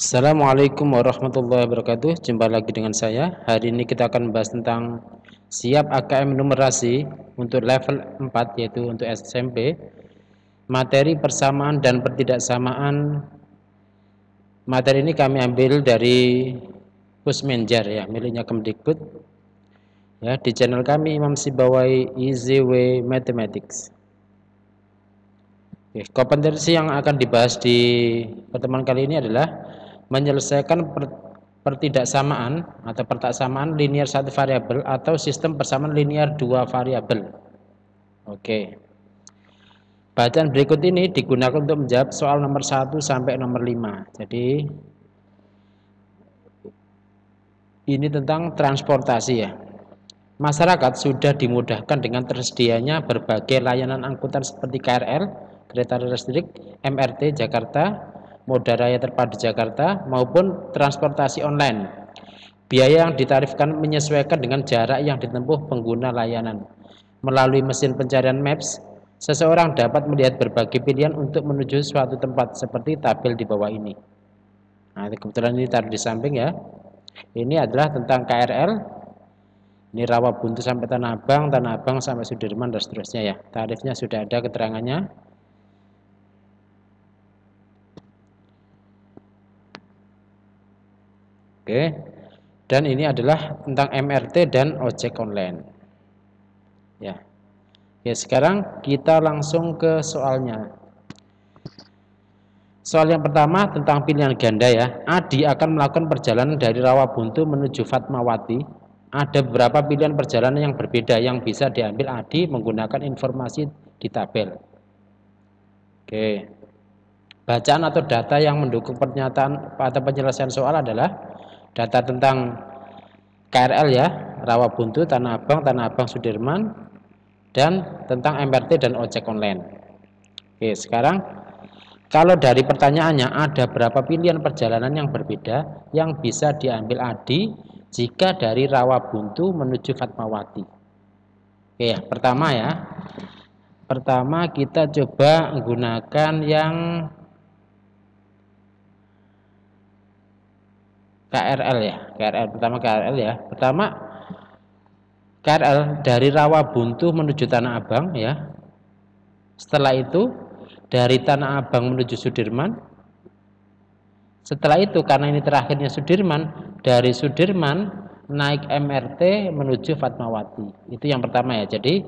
Assalamualaikum warahmatullahi wabarakatuh. Jumpa lagi dengan saya. Hari ini kita akan membahas tentang siap AKM numerasi untuk level 4, yaitu untuk SMP. Materi persamaan dan pertidaksamaan. Materi ini kami ambil dari Pusmenjar ya, miliknya Kemdikbud. Ya, di channel kami Imam Sibawai Easy Way Mathematics. Kompetensi yang akan dibahas di pertemuan kali ini adalah menyelesaikan pertidaksamaan atau pertaksamaan linear satu variabel atau sistem persamaan linear dua variabel. Oke. Bacaan berikut ini digunakan untuk menjawab soal nomor 1 sampai nomor 5. Jadi ini tentang transportasi ya. Masyarakat sudah dimudahkan dengan tersedianya berbagai layanan angkutan seperti KRL, kereta listrik, MRT Jakarta, moda raya terpadu Jakarta, maupun transportasi online. Biaya yang ditarifkan menyesuaikan dengan jarak yang ditempuh pengguna layanan. Melalui mesin pencarian Maps, seseorang dapat melihat berbagai pilihan untuk menuju suatu tempat seperti tabel di bawah ini. Nah, kebetulan ini taruh di samping ya. Ini adalah tentang KRL. Ini Rawabuntu sampai Tanah Abang sampai Sudirman dan seterusnya ya. Tarifnya sudah ada keterangannya. Oke. Dan ini adalah tentang MRT dan ojek online. Ya. Ya, sekarang kita langsung ke soalnya. Soal yang pertama tentang pilihan ganda ya. Adi akan melakukan perjalanan dari Rawabuntu menuju Fatmawati. Ada beberapa pilihan perjalanan yang berbeda yang bisa diambil Adi menggunakan informasi di tabel. Oke. Bacaan atau data yang mendukung pernyataan atau penyelesaian soal adalah data tentang KRL ya, Rawabuntu, Tanah Abang Sudirman, dan tentang MRT dan ojek online. Oke, sekarang kalau dari pertanyaannya ada berapa pilihan perjalanan yang berbeda yang bisa diambil Adi jika dari Rawabuntu menuju Fatmawati. Oke ya, pertama ya. Pertama kita coba menggunakan yang KRL ya. Pertama KRL dari Rawabuntu menuju Tanah Abang ya. Setelah itu dari Tanah Abang menuju Sudirman. Setelah itu karena ini terakhirnya Sudirman, dari Sudirman naik MRT menuju Fatmawati. Itu yang pertama ya. Jadi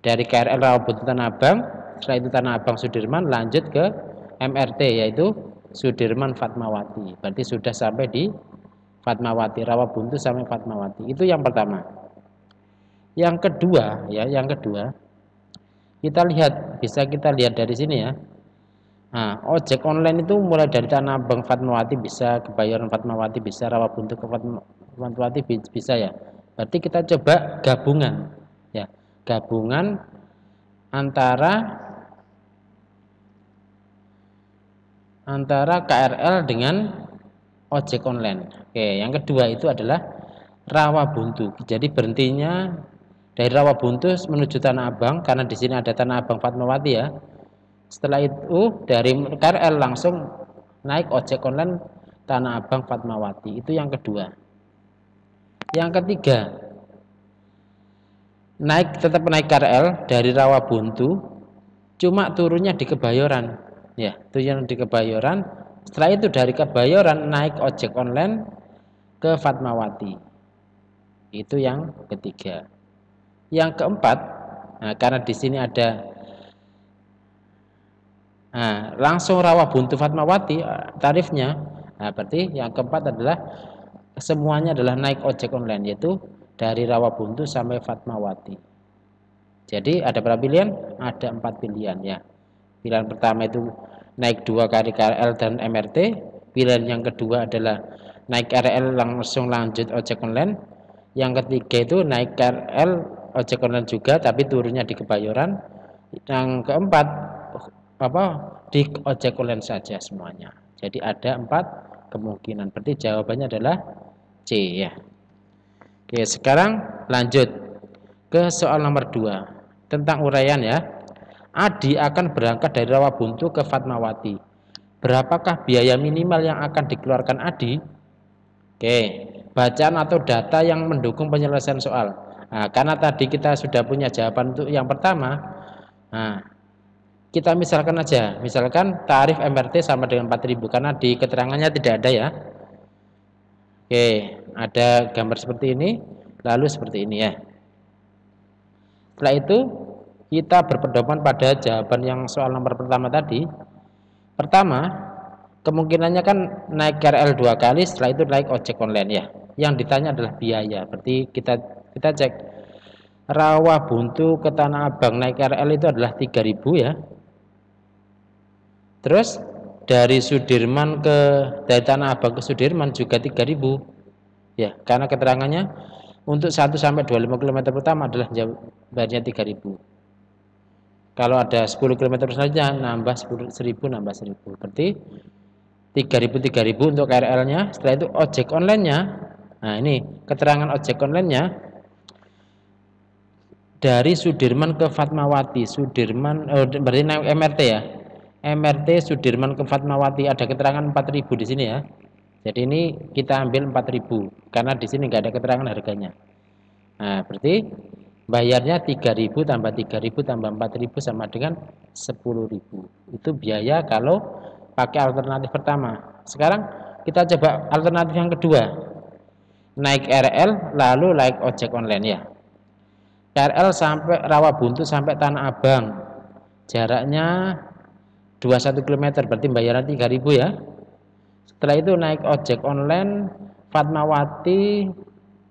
dari KRL Rawabuntu Tanah Abang, setelah itu Tanah Abang Sudirman lanjut ke MRT yaitu Sudirman Fatmawati. Berarti sudah sampai di Fatmawati, Rawabuntu sampai Fatmawati. Itu yang pertama. Yang kedua ya, bisa kita lihat dari sini ya. Nah, ojek online itu mulai dari Tanah Abang Fatmawati bisa, Kebayoran Fatmawati bisa, Rawabuntu ke Fatmawati bisa ya. Berarti kita coba gabungan ya. Gabungan antara KRL dengan ojek online. Oke, yang kedua itu adalah Rawabuntu. Jadi berhentinya dari Rawabuntu menuju Tanah Abang karena di sini ada Tanah Abang Fatmawati ya. Setelah itu dari KRL langsung naik ojek online Tanah Abang Fatmawati. Itu yang kedua. Yang ketiga, tetap naik KRL dari Rawabuntu, cuma turunnya di Kebayoran. Ya, turun di Kebayoran. Setelah itu dari Kebayoran naik ojek online ke Fatmawati. Itu yang ketiga. Yang keempat, nah karena di sini ada langsung Rawabuntu Fatmawati tarifnya. Nah, berarti yang keempat adalah semuanya adalah naik ojek online yaitu dari Rawabuntu sampai Fatmawati. Jadi ada berapa pilihan? Ada 4 pilihan ya. Pilihan pertama itu naik 2 kali KRL dan MRT. Pilihan yang kedua adalah naik KRL langsung lanjut ojek online. Yang ketiga itu naik KRL ojek online juga tapi turunnya di Kebayoran. Yang keempat di ojek online saja semuanya. Jadi ada 4 kemungkinan. Berarti jawabannya adalah C ya. Oke, sekarang lanjut ke soal nomor 2 tentang uraian ya. Adi akan berangkat dari Rawabuntu ke Fatmawati. Berapakah biaya minimal yang akan dikeluarkan Adi? Oke, bacaan atau data yang mendukung penyelesaian soal. Nah, karena tadi kita sudah punya jawaban untuk yang pertama, nah, kita misalkan aja, misalkan tarif MRT sama dengan 4.000 karena di keterangannya tidak ada ya. Oke, ada gambar seperti ini, lalu seperti ini ya. Setelah itu kita berpedoman pada jawaban yang soal nomor pertama tadi. Pertama, kemungkinannya kan naik KRL 2 kali, setelah itu naik ojek online ya. Yang ditanya adalah biaya. Berarti kita cek Rawabuntu ke Tanah Abang naik KRL itu adalah 3.000 ya. Terus dari Tanah Abang ke Sudirman juga 3.000 ya, karena keterangannya untuk 1 sampai 25 km pertama adalah bayarnya 3.000. Kalau ada 10 km saja nambah 1.000 nambah 1.000. Berarti 3.000 untuk KRL-nya. Setelah itu ojek online-nya. Nah, ini keterangan ojek online-nya dari Sudirman ke Fatmawati. Berarti naik MRT ya. MRT Sudirman ke Fatmawati ada keterangan 4.000 di sini ya. Jadi ini kita ambil 4.000 karena di sini nggak ada keterangan harganya. Nah, berarti bayarnya 3.000 tambah 3.000 tambah 4.000 sama dengan 10.000. Itu biaya kalau pakai alternatif pertama. Sekarang kita coba alternatif yang kedua. Naik KRL lalu naik ojek online ya. KRL sampai Rawabuntu sampai Tanah Abang. Jaraknya 21 km, berarti bayaran 3.000 ya. Setelah itu naik ojek online Fatmawati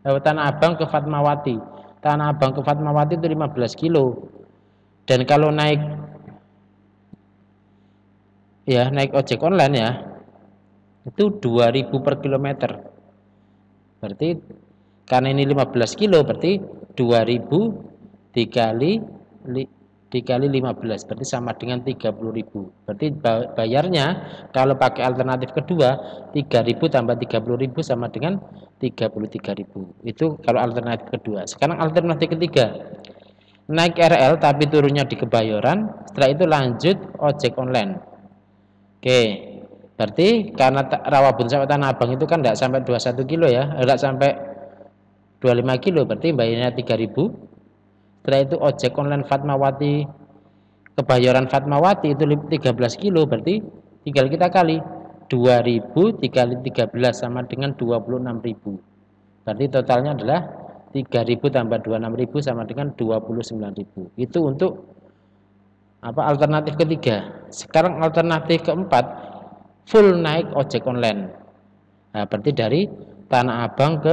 Tanah Abang ke Fatmawati. Tanah Abang ke Fatmawati itu 15 kilo. Dan kalau naik ojek online ya, itu 2.000 per kilometer. Berarti karena ini 15 kilo, berarti 2.000 dikali 15, berarti sama dengan 30.000. Berarti bayarnya kalau pakai alternatif kedua 3.000 tambah 30.000 sama dengan 33.000. Itu kalau alternatif kedua. Sekarang alternatif ketiga, naik KRL tapi turunnya di Kebayoran, setelah itu lanjut ojek online. Oke, berarti karena Rawabuntu sampai Tanah Abang itu kan tidak sampai 21 kilo ya, tidak sampai 25 kilo, berarti bayarnya 3.000. Setelah itu ojek online Fatmawati Kebayoran Fatmawati itu 13 kilo, berarti tinggal kita kali 2.000 dikali 13 sama dengan 26.000. Berarti totalnya adalah 3.000 tambah 26.000 sama dengan 29.000. Itu untuk alternatif ketiga. Sekarang alternatif keempat, full naik ojek online. Nah, berarti dari Tanah Abang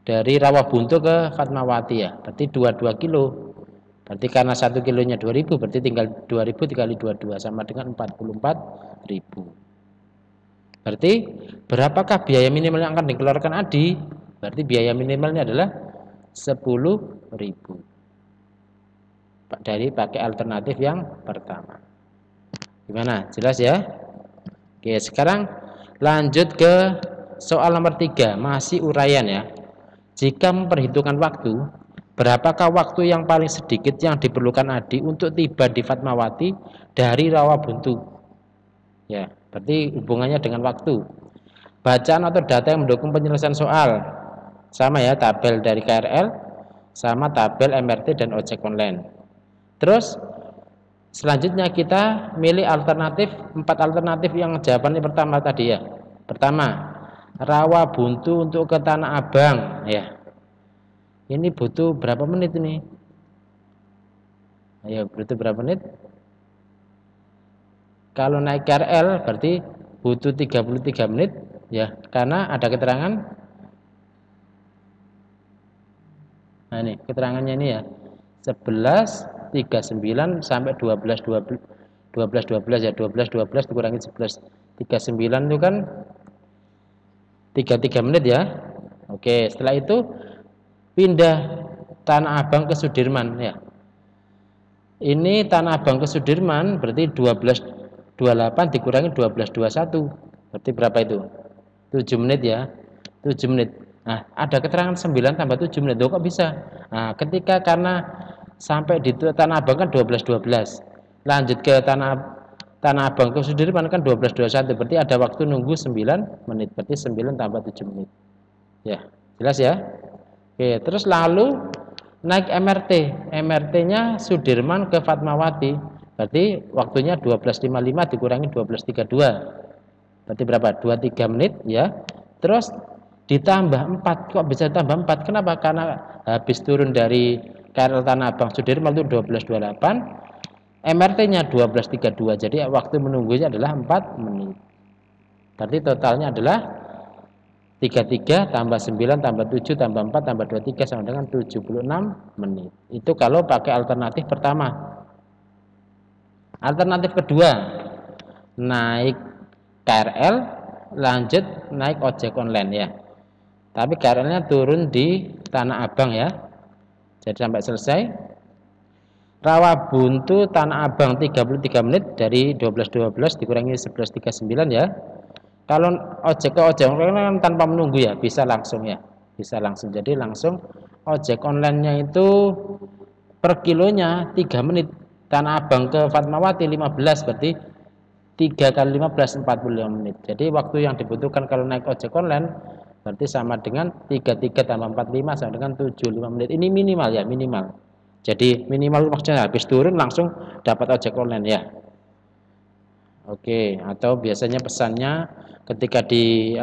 dari Rawabuntu ke Fatmawati ya, berarti 22 kilo. Berarti karena 1 kilonya 2.000, berarti tinggal 2.000 dikali 22 sama dengan 44.000. Berarti berapakah biaya minimal yang akan dikeluarkan Adi? Berarti biaya minimalnya adalah 10.000. Dari pakai alternatif yang pertama. Gimana? Jelas ya? Oke, sekarang lanjut ke soal nomor 3, masih uraian ya. Jika memperhitungkan waktu, berapakah waktu yang paling sedikit yang diperlukan Adi untuk tiba di Fatmawati dari Rawabuntu? Ya, berarti hubungannya dengan waktu. Bacaan atau data yang mendukung penyelesaian soal. Sama ya, tabel dari KRL sama tabel MRT dan ojek online. Terus selanjutnya kita milih alternatif 4 alternatif yang jawabannya pertama tadi ya. Pertama, Rawabuntu untuk ke Tanah Abang ya. Ini butuh berapa menit ini? Ayo, butuh berapa menit? Kalau naik KRL berarti butuh 33 menit ya, karena ada keterangan. Nah, ini keterangannya ini ya. 11:39 sampai 12:12 ya, 12:12 dikurangi 11:39 itu kan 33 menit ya. Oke, setelah itu pindah Tanah Abang ke Sudirman ya. Ini Tanah Abang ke Sudirman berarti 12:28 dikurangi 12:21. Berarti berapa itu? 7 menit ya. 7 menit. Nah, ada keterangan 9 tambah 7 menit. Kok bisa? Nah, ketika karena sampai di Tanah Abang kan 12:12. Lanjut ke Tanah Abang ke Sudirman kan 12.21, berarti ada waktu nunggu 9 menit, berarti 9 tambah 7 menit. Ya, jelas ya? Oke, terus lalu naik MRT. MRT-nya Sudirman ke Fatmawati. Berarti waktunya 12.55 dikurangi 12.32. Berarti berapa? 23 menit ya. Terus ditambah 4. Kok bisa tambah 4? Kenapa? Karena habis turun dari KRL Tanah Abang Sudirman itu 12.28. MRT-nya 12.32. Jadi waktu menunggunya adalah 4 menit. Berarti totalnya adalah 33 tambah 9 tambah 7 tambah 4 tambah 23 sama dengan 76 menit. Itu kalau pakai alternatif pertama. Alternatif kedua, naik KRL lanjut naik ojek online ya. Tapi KRL-nya turun di Tanah Abang ya. Jadi sampai selesai. Rawabuntu Tanah Abang 33 menit dari 12.12 dikurangi 11.39 ya. Kalau ojek online kan tanpa menunggu ya, bisa langsung ya. Bisa langsung. Jadi langsung ojek online-nya itu per kilonya 3 menit. Tanah Abang ke Fatmawati 15, berarti 3 kali 15 45 menit. Jadi waktu yang dibutuhkan kalau naik ojek online berarti sama dengan 33 tambah 45 sama dengan 75 menit. Ini minimal ya, minimal. Jadi minimal maksudnya habis turun langsung dapat ojek online ya. Oke, atau biasanya pesannya ketika di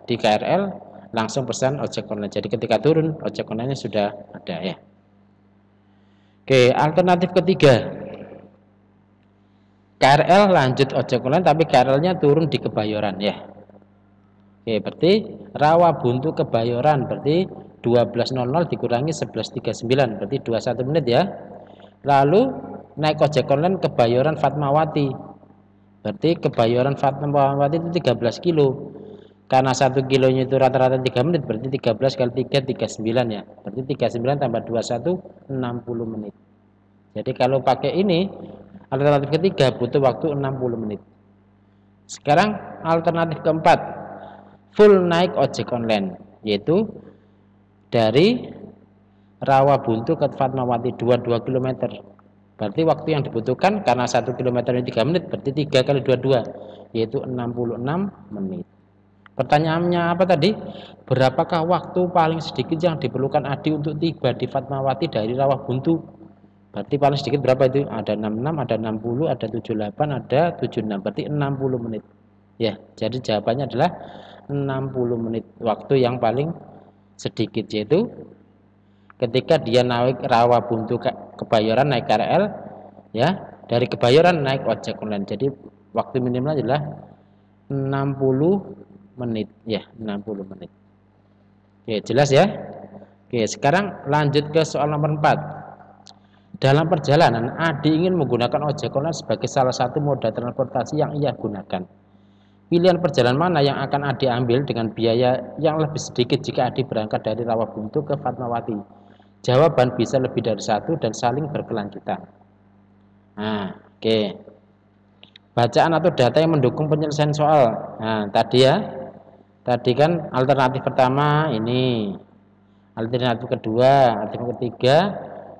di KRL langsung pesan ojek online. Jadi ketika turun ojek online-nya sudah ada ya. Oke, alternatif ketiga. KRL lanjut ojek online tapi KRL-nya turun di Kebayoran ya. Oke, berarti Rawabuntu Kebayoran berarti 12.00 dikurangi 11.39 berarti 21 menit ya. Lalu naik ojek online Kebayoran Fatmawati. Berarti Kebayoran Fatmawati itu 13 kilo. Karena 1 kilonya itu rata-rata 3 menit berarti 13 kali 3 39 ya. Berarti 39 tambah 21 60 menit. Jadi kalau pakai ini alternatif ketiga butuh waktu 60 menit. Sekarang alternatif keempat, full naik ojek online, yaitu dari Rawabuntu ke Fatmawati 22 km. Berarti waktu yang dibutuhkan karena 1 km ini 3 menit, berarti 3 kali 22, yaitu 66 menit. Pertanyaannya apa tadi? Berapakah waktu paling sedikit yang diperlukan Adi untuk tiba di Fatmawati dari Rawabuntu? Berarti paling sedikit berapa itu? Ada 66, ada 60, ada 78, ada 76. Berarti 60 menit. Ya, jadi jawabannya adalah 60 menit. Waktu yang paling sedikit yaitu ketika dia naik Rawabuntu Kebayoran naik KRL ya, dari Kebayoran naik ojek online. Jadi waktu minimal adalah 60 menit ya, 60 menit. Oke, jelas ya? Oke, sekarang lanjut ke soal nomor 4. Dalam perjalanan, Adi ingin menggunakan ojek online sebagai salah satu moda transportasi yang ia gunakan. Pilihan perjalanan mana yang akan Adi ambil dengan biaya yang lebih sedikit jika Adi berangkat dari Rawabuntu ke Fatmawati? Jawaban bisa lebih dari satu dan saling berkelanjutan. Nah, oke. Bacaan atau data yang mendukung penyelesaian soal. Nah, tadi ya. Tadi kan alternatif pertama ini. Alternatif kedua, alternatif ketiga,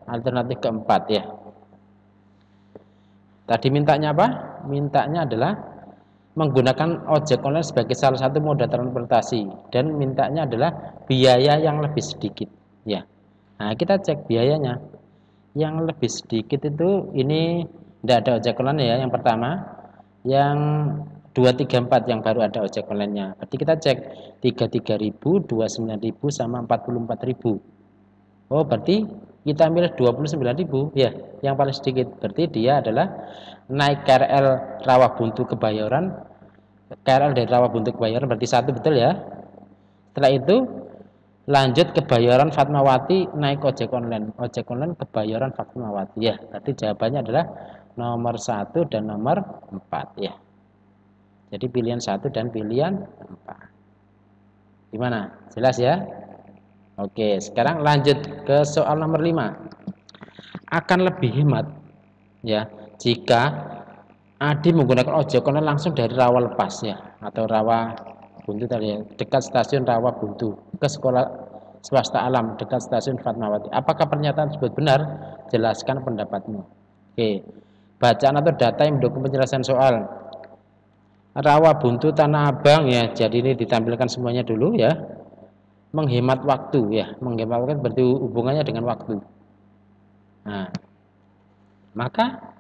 alternatif keempat ya. Tadi mintanya apa? Mintanya adalah menggunakan ojek online sebagai salah satu moda transportasi dan mintanya adalah biaya yang lebih sedikit ya. Nah, kita cek biayanya. Yang lebih sedikit itu ini tidak ada ojek online ya yang pertama. Yang 234 yang baru ada ojek online-nya. Berarti kita cek 33.000, 29.000 sama 44.000. Oh, berarti kita ambil 29.000 ya, yang paling sedikit. Berarti dia adalah naik KRL Rawabuntu Kebayoran. KRL dari Rawabuntu Kebayoran berarti satu, betul ya. Setelah itu lanjut Kebayoran Fatmawati naik ojek online. Ojek online Kebayoran Fatmawati ya. Berarti jawabannya adalah nomor 1 dan nomor 4 ya. Jadi pilihan 1 dan pilihan 4. Gimana? Jelas ya? Oke, sekarang lanjut ke soal nomor 5. Akan lebih hemat ya jika Adi menggunakan ojek online langsung dari Rawalepas ya atau Rawabuntu tadi ya, dekat stasiun Rawabuntu ke sekolah swasta alam dekat stasiun Fatmawati. Apakah pernyataan tersebut benar? Jelaskan pendapatmu. Oke. bacaan atau data yang mendukung penjelasan soal. Rawa buntu Tanah Abang ya, jadi ini ditampilkan semuanya dulu ya. Menghemat waktu ya, menghemat waktu berarti hubungannya dengan waktu. Nah, maka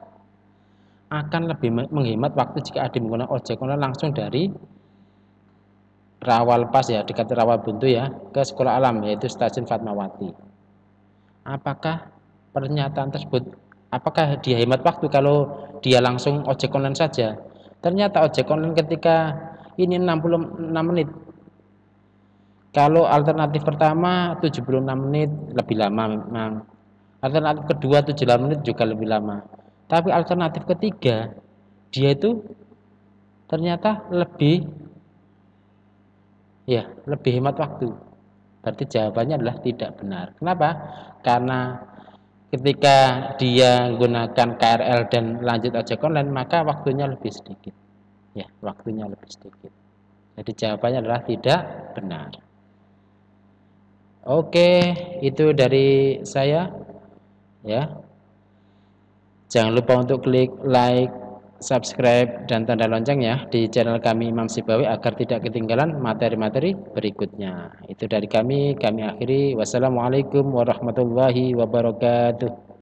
akan lebih menghemat waktu jika Adi menggunakan ojek online langsung dari rawa lepas ya, dekat rawa buntu ya, ke sekolah alam yaitu stasiun Fatmawati. Apakah pernyataan tersebut, apakah dia hemat waktu kalau dia langsung ojek online saja? Ternyata ojek online ketika ini 66 menit. Kalau alternatif pertama 76 menit lebih lama memang. Alternatif kedua 78 menit juga lebih lama. Tapi alternatif ketiga dia itu ternyata lebih hemat waktu. Berarti jawabannya adalah tidak benar. Kenapa? Karena ketika dia menggunakan KRL dan lanjut ojek online maka waktunya lebih sedikit. Ya, waktunya lebih sedikit. Jadi jawabannya adalah tidak benar. Oke, itu dari saya ya. Jangan lupa untuk klik like, subscribe dan tanda lonceng ya di channel kami Imam Sibawi agar tidak ketinggalan materi-materi berikutnya. Itu dari kami akhiri. Wassalamualaikum warahmatullahi wabarakatuh.